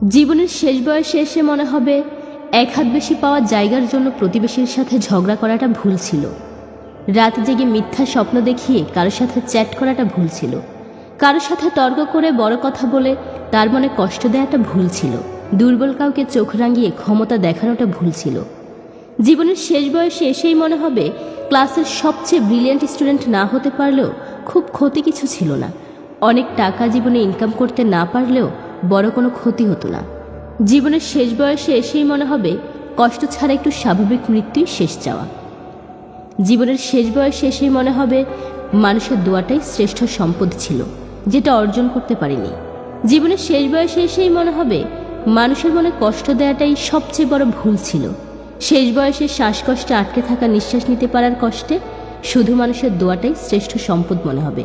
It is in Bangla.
জীবনের শেষ বয়সে এসে মনে হবে এক হাত বেশি পাওয়া জায়গার জন্য প্রতিবেশীর সাথে ঝগড়া করাটা ভুল ছিল। রাত জেগে মিথ্যা স্বপ্ন দেখিয়ে কারোর সাথে চ্যাট করাটা ভুল ছিল। কারোর সাথে তর্ক করে বড় কথা বলে তার মনে কষ্ট দেওয়াটা ভুল ছিল। দুর্বল কাউকে চোখ রাঙিয়ে ক্ষমতা দেখানোটা ভুল ছিল। জীবনের শেষ বয়সে এসেই মনে হবে ক্লাসের সবচেয়ে ব্রিলিয়ান্ট স্টুডেন্ট না হতে পারলেও খুব ক্ষতি কিছু ছিল না। অনেক টাকা জীবনে ইনকাম করতে না পারলেও বড় কোনো ক্ষতি হতো না। জীবনের শেষ বয়সে এসেই মনে হবে কষ্ট ছাড়া একটু স্বাভাবিক মৃত্যুই শেষ চাওয়া। জীবনের শেষ বয়সে এসেই মনে হবে মানুষের দোয়াটাই শ্রেষ্ঠ সম্পদ ছিল, যেটা অর্জন করতে পারিনি। জীবনের শেষ বয়সে এসেই মনে হবে মানুষের মনে কষ্ট দেওয়াটাই সবচেয়ে বড় ভুল ছিল। শেষ বয়সে শ্বাসকষ্টে আটকে থাকা নিঃশ্বাস নিতে পারার কষ্টে শুধু মানুষের দোয়াটাই শ্রেষ্ঠ সম্পদ মনে হবে।